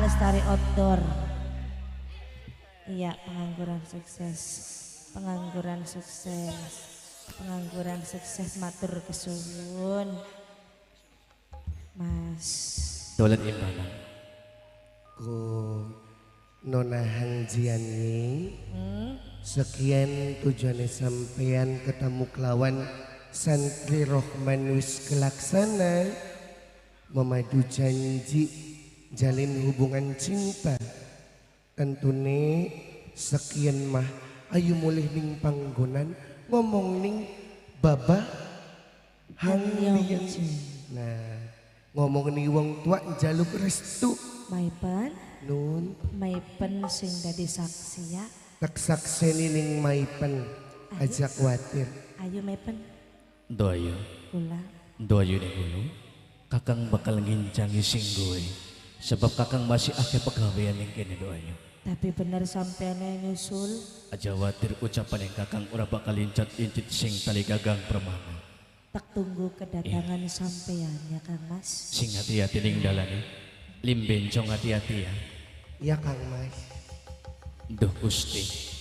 Lestari Outdoor. Iya, pengangguran sukses. Pengangguran sukses. Pengangguran sukses matur kesuwun. Mas. Dolan imbalan. Ku Nona Hangjiani. Sekian tujuannya sampean ketemu kelawan Santri Rohman wis kelaksana memadu janji jalin hubungan cinta tentune sekian mah ayo mulih ning panggonan ngomong ning babah hangnian nah ngomong ning wong tua jaluk restu Maipen nun Maipen sing dadi saksi ya tak sakseni ning maipen aja khawatir ayo Maipen Doayo. kula Doayo nih dulu. Kakang bakal ngincangi singgoy. Sebab kakang masih akeh pegawaian yang kini doayo. tapi bener sampean nyusul Aja watir ucapan yang kakang ora bakal incit sing tali gagang permana. tak tunggu kedatangan sampean ya Kang Mas Sing hati-hati ning dalane. Limbencong hati-hati ya. ya Kang Mas Duh Gusti.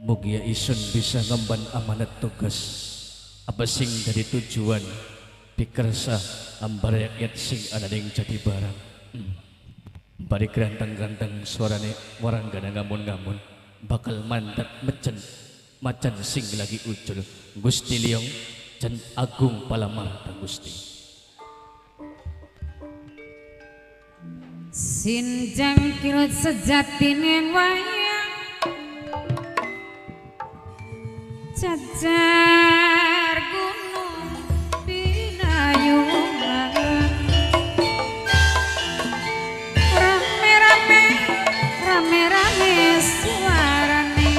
Mugia isun bisa ngemban amanat tugas. Apa sing dari tujuan dikersa ambar rakyat sing ana ning jadi barang. Bari ganteng-ganteng suarane warang gana ngamun-ngamun bakal mandat macan sing lagi ucul Gusti Liong jan agung palamarta Gusti. Sinjang kirut sejatine wayang jajar gunung pinayungan rame-rame suarane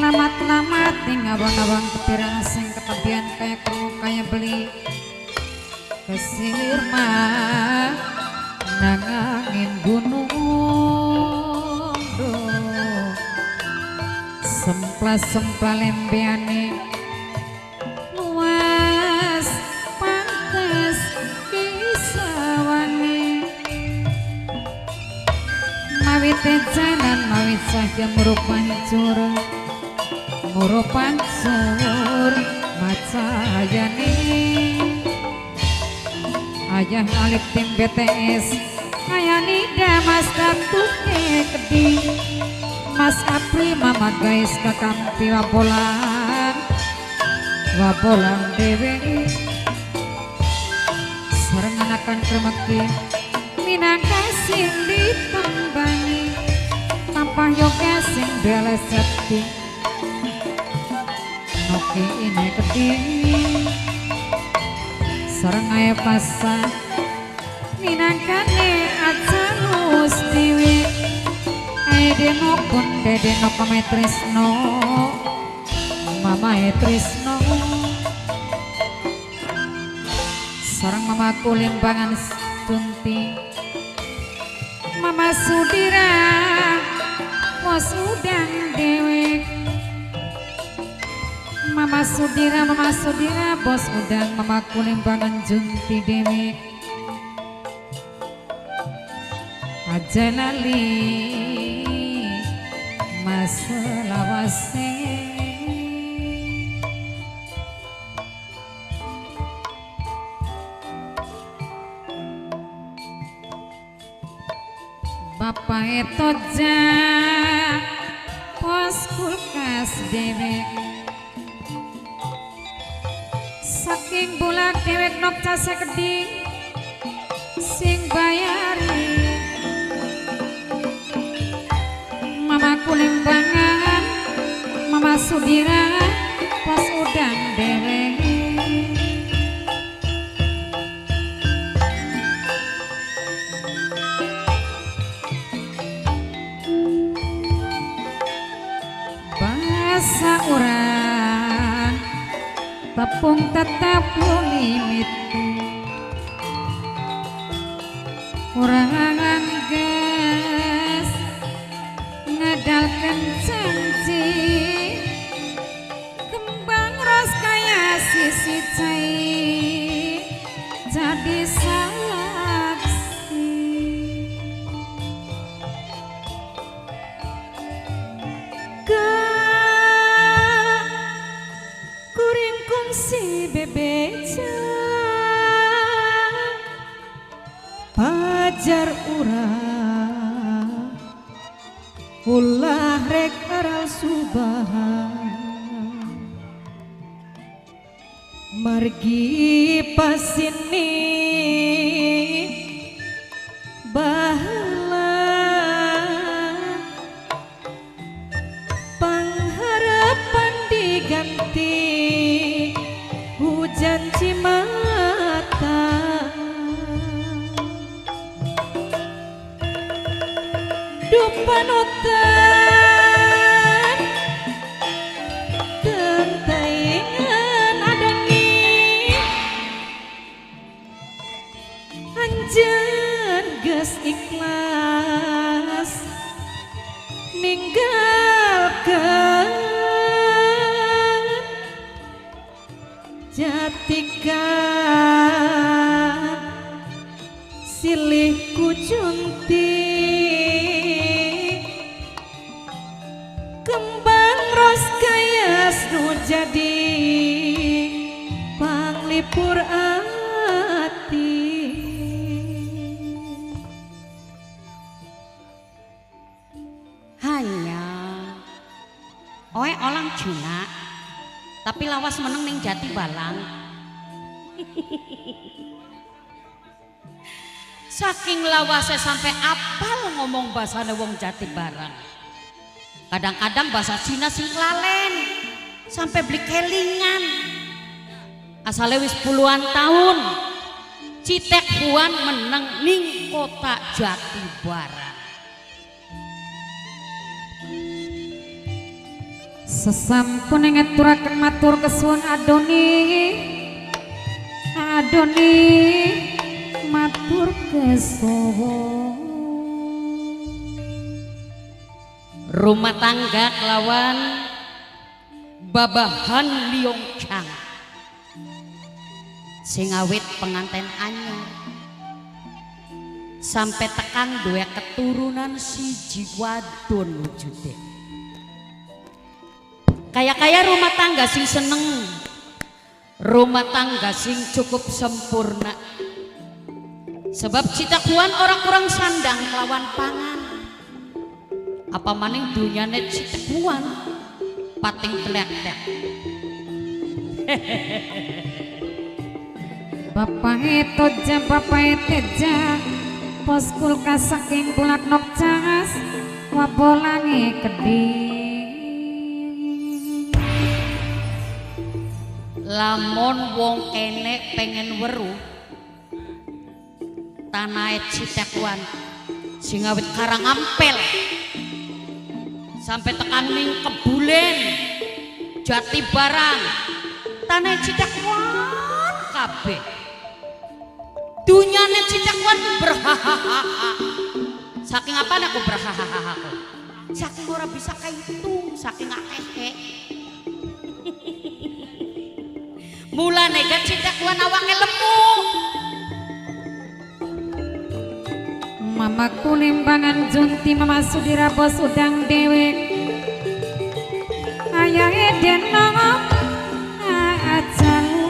lamat-lamat ning abang-abang kepirang sing ketebian kaya krungu kaya beli kesir mah nangangin gunung sempla lembeane luas pantes kisawane mawit jalan mawit saja murupancur macayane ayah alif tim BTS ayah nida mas datuke kedi mas Apri mama guys kakampi wabolang dewe sarenganakan kremeki minangka sing ditembangi tampah yoga sing beles sepi noki ini kedi sareng aya pasang minangkane acanus diwi Deno pun Deno Mama Trisno Mama Trisno sareng mamaku limbangan tunti Mama Sudira Pos udang dewek Mama Sudira bos udang mamaku limbangan junti dewek aja lali mas lawase Bapak etoja pos kulkas dewek saking bulak dewek nok casa keding sing bayari mamaku limbangan Mama Sudira pas udang dereng bahasa orang tepung tetap limit orang anggas ngedalkan janji kembang ros kaya sisi cair dadi saksi kuring kongsi bebeja pajar urang ulah rek aral subahan margi pasini bahala pengharapan diganti hujan cimata dupanutan gentaingan adoni anjeun geus ikhlas ninggalkeun jatikan silih kujunti kembang ros kayas nu jadi panglipur ati hanya oe olang juna tapi lawas meneng ning Jati Balang saking lawasnya sampai apal ngomong bahasane wong Jati Barang kadang-kadang bahasa Cina sing lalen sampai beli kelingan asale wis puluhan tahun Citek Puan meneng ning kota Jati Barang. sesampun ngeturaken matur kesuwun Adoni matur kesuwun Rumah tangga kelawan babahan liongcang sing awit penganten anyar sampai tekan dua keturunan siji wadon wujude kaya rumah tangga sing seneng rumah tangga sing cukup sempurna sebab Citakuan orang kurang sandang lawan pangan apa maning dunyane Citakuan pating telek-telek Bapak eteja pos kulkas saking bulak nok cas wabolange keding lamun wong kene pengen weruh tanah Citakuan sing awit Karangampel sampai tekan ning Kebulen Jati Barang tanah Citakuan kabeh dunyane Citakuan berhahaha saking apa aku berhahaha saking ora bisa kahitung saking akehe mulane gak Citakuan awange lemu Mamaku limbangan junti Mama Sudira bos udang dewek ayah eden nongok ajalus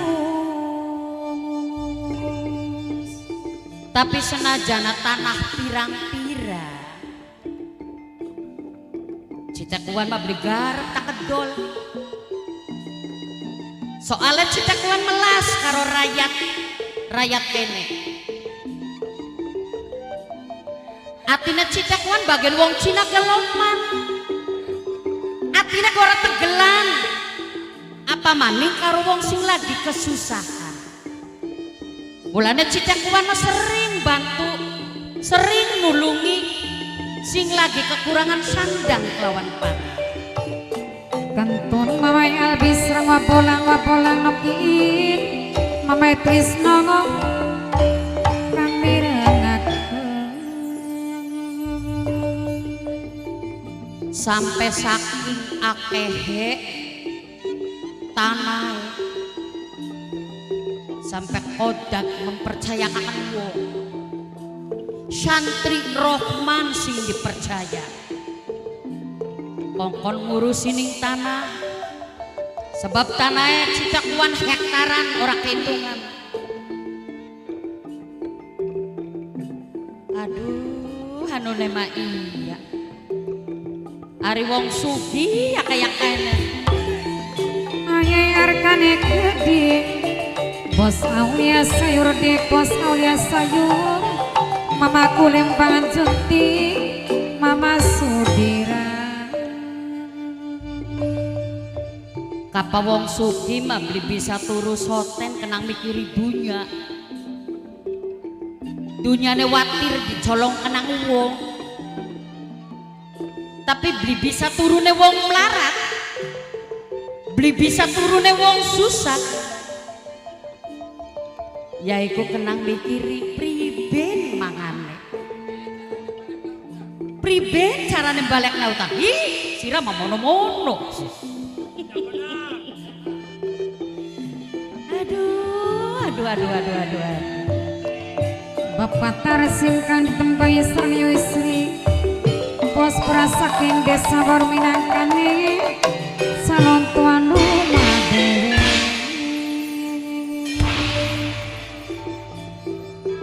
tapi senajana tanah pirang-pirang Citakuan mah beli garep tak kedol soalnya Citakuan melas karo rakyat kene atina Citakuan bagian wong Cina geloman atina ora tegelan apa maning karo wong sing lagi kesusahan mulane Citakuan sering bantu sering nulungi sing lagi kekurangan sandang kelawan pangan kantun mamai albis rang wapolang nokiin mamai trisno kang sampai saking akehe tanah sampai kodak mempercayakan wong santri Rohman sing dipercaya kongkon ngurusi ning tanah sebab tanahnya citakuan hektaran orang kehitungan. Aduh anu nema iya ari wong sugi ya kayak kene ayai arkane gede bos aulia sayur di pos aulia sayur mamaku lempangan junti mama Sudira kapa wong sugi mah beli bisa turu soten kenang mikiri dunyane watir dicolong kenang wong tapi beli bisa turune wong melarat beli bisa turune wong susah yaiku kenang mikiri priben mangane priben carane balekna utang ih sira mamono-mono aduh Bapak tarsimkan tempai istri bos perasakin desa baru minangkane salon tuan rumah dewe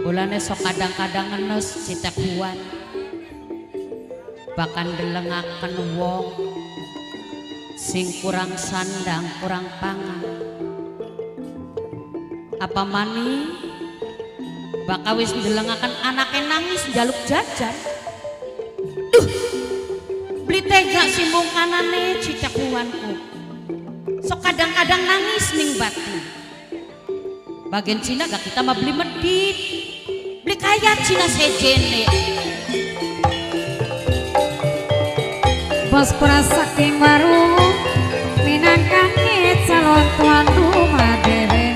bulane sok kadang-kadang ngenes citakuan bahkan delengaken wong sing kurang sandang kurang pangan apa mani bakal wis delengaken anaknya nangis jaluk jajan duh beli tega simbung kanane citakuanku sok kadang-kadang nangis ning batin bagian Cina gak kita mah beli medit beli kaya Cina sejene bos perasakin baru minangkane calon tuan rumah dewe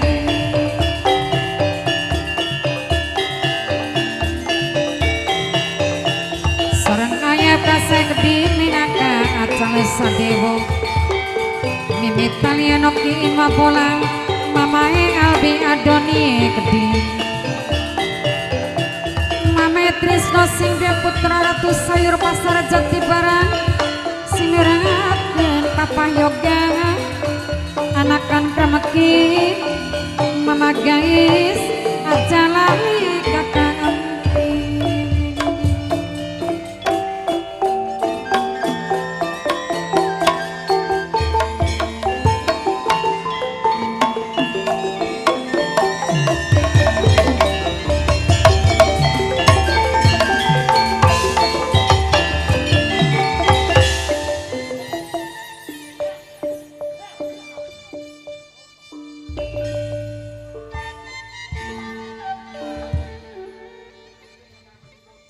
kasih gede minaka acang sadewo mimit kalian oki ima bolang mamae albi adoni gede mamae trisno sing dia putra ratu sayur pasar jati barang simiraken papa yoga anakan krameki mama guys aja lali kakak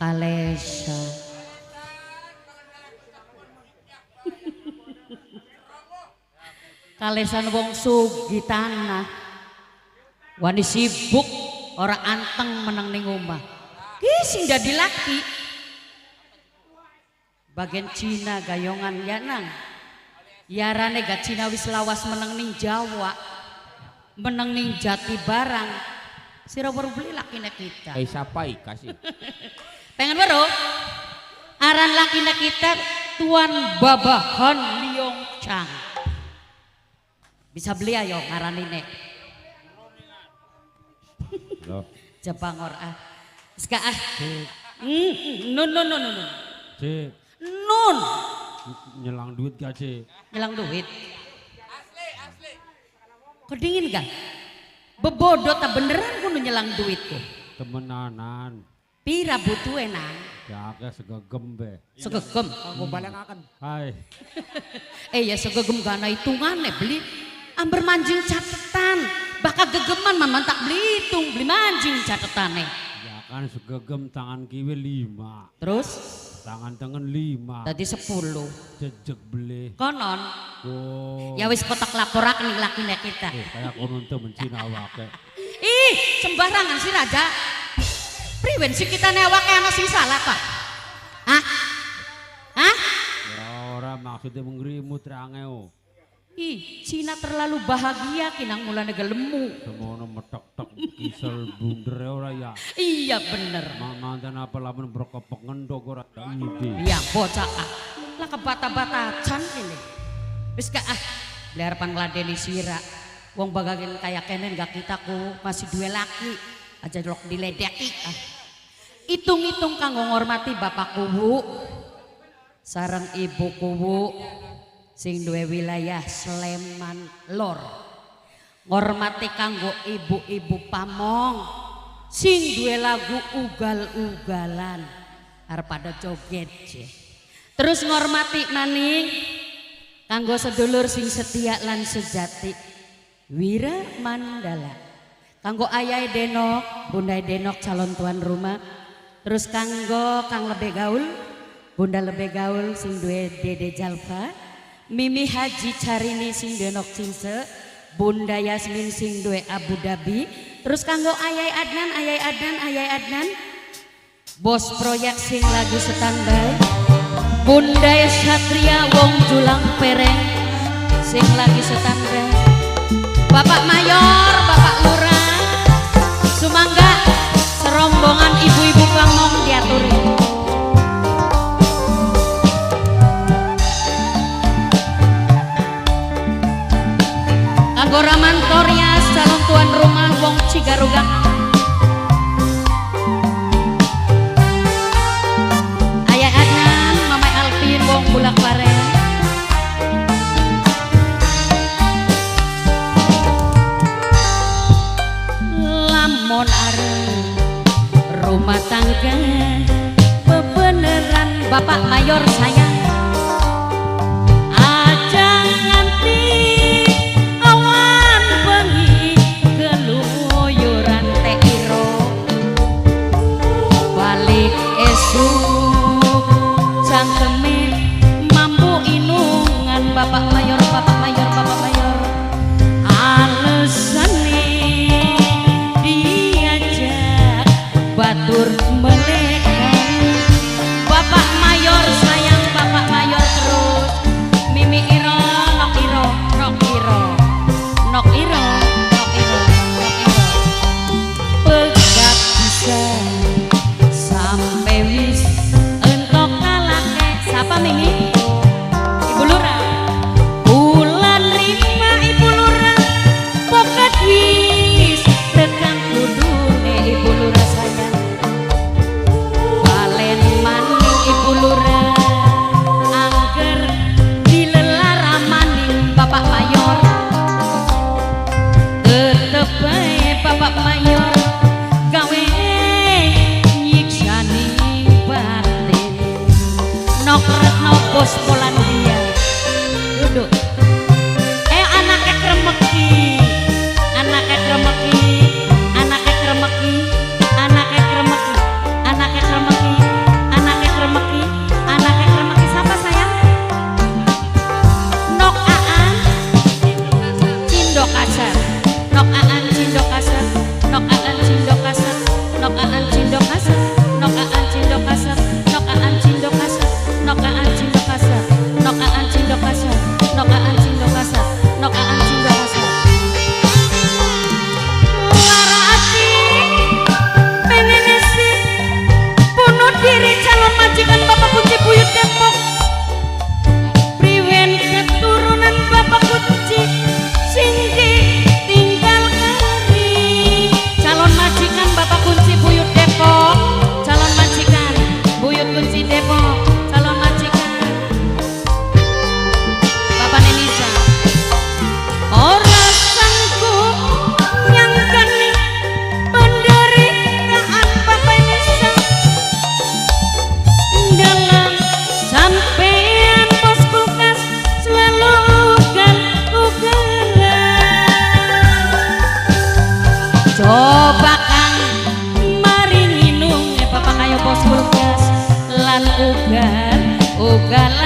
Kalesa kalesan wong sugi tanah wani sibuk ora anteng meneng ning omah ki sing dadi laki bagian Cina gayongan ya nang yarane gak Cina wis lawas meneng ning Jawa meneng ning Jati Barang sira baru beli lakine kita siapa kasih pengen baru aran lakina kita Tuan Babahan Liong Chang bisa beli ayo ngaran ini Jepang ah ska ah nun Cik nun nyelang duit gak Cik nyelang duit asli kedingin gak bebodo tak beneran kudu nyelang duitku temenanan pira butuh nang ya kayak segegem be segegem aku balik akan hai ya segegem gana hitungannya beli amber manjing catetan bakal gegeman mantak beli hitung beli manjing catetannya ya kan segegem tangan kiwi 5 terus tangan tangan 5 tadi 10 jejek beli konon oh ya wis kotak laporak nih lakinya kita kayak konon tuh mencina awake ih sembarangan sih raja priwen sih kita newake ana sing salah Pak hah ya orang maksudnya mengrimut rangeo Ih, Cina terlalu bahagia kinang mulane gelemu. Semono metok-tok kisel bunder ora ya. Iya bener. Mangan apa lamun berkepek ngendok ora ide. Iya bocah lah kebata-batacan ini. Wis gak biar pangladeni sira. Wong bagagen kaya kenen gak kitaku masih dua laki aja lok diledeki. Hitung-hitung kanggo ngormati bapak kuwu sareng ibu kuwu sing duwe wilayah Sleman Lor. Ngormati kanggo ibu-ibu pamong sing duwe lagu ugal-ugalan arep pada joget. Terus ngormati maning kanggo sedulur sing setia lan sejati Wira Mandala. Kanggo ayah Denok, Bunda Denok calon tuan rumah. Terus kanggo Kang Lebih Gaul, Bunda Lebih Gaul sing duwe Dede Jalfa. Mimi Haji Carini sing Denok Cinse, Bunda Yasmin sing duwe Abu Dhabi. Terus kanggo ayah Adnan, bos proyek sing lagi standby. Bunda Satria Wong Julang Pereng sing lagi standby. Bapak Mayor, Bapak Lurah, sumangga serombongan ibu-ibu pamong diaturi. Kanggo Ramantorias calon tuan rumah Wong Cigarugang. Ayah Adnan, Mama Alvin Wong Bulak Bareng. Lamun arep rumah tangga bebeneran Bapak Mayor sayang. Aja nganti awan bengi keluyuran teiro. Balik esuk cangkeme mampu inungan Bapak Mayor. Alesane diajak batur melekan Bapak Mayor sayang Bapak Mayor terus. Mimi iro nok iro nok iro nok iro nok iro nok iro pegat bisa sampai wis entok kalake. Siapa Mimi? Ibu Lurah. Bulan rima Ibu Lurah pokat wis tekan kudune Ibu Lurah sayang. Balen maning Ibu Lurah angger dilelara maning Bapak Mayor. Tetep bae Bapak Mayor gawe nyiksani batin. Nok Retno Bos Polandia duduk. Anaknya kremeki, anaknya kremeki, anaknya kremeki, anaknya kremeki, anaknya kremeki, anaknya kremeki, anaknya kremeki. Siapa sayang? Nok Aan Cindo Kasar, Nok Aan Cindo Kasar, Nok Aan Cindo Kasar, Nok Aan Cindo Kasar, Nok Aan Cindo Kasar, Nok Aan Cindo Kasar, Nok Aan Cindo Kasar, Nok Aan Cindo Kasar, Nok Aan Cindo Kasar, Nok Aan Cindo Kasar. Muara hati pengen isi bunuh diri calon majikan Bapak Kunci Buyut Depok. Priwen keturunan Bapak Kunci singgi tinggal kari. Calon majikan Bapak Kunci Buyut Depok, calon majikan Buyut Kunci Depok, calon majikan Bapak Nenisa. Ora sanggup nyangkani penderitaan Bapak Nenisa dalam sampean pos kulkas selalu ugal-ugalan. Coba Kang mari nginung Bapak kayo pos kulkas lan ugal-ugalan.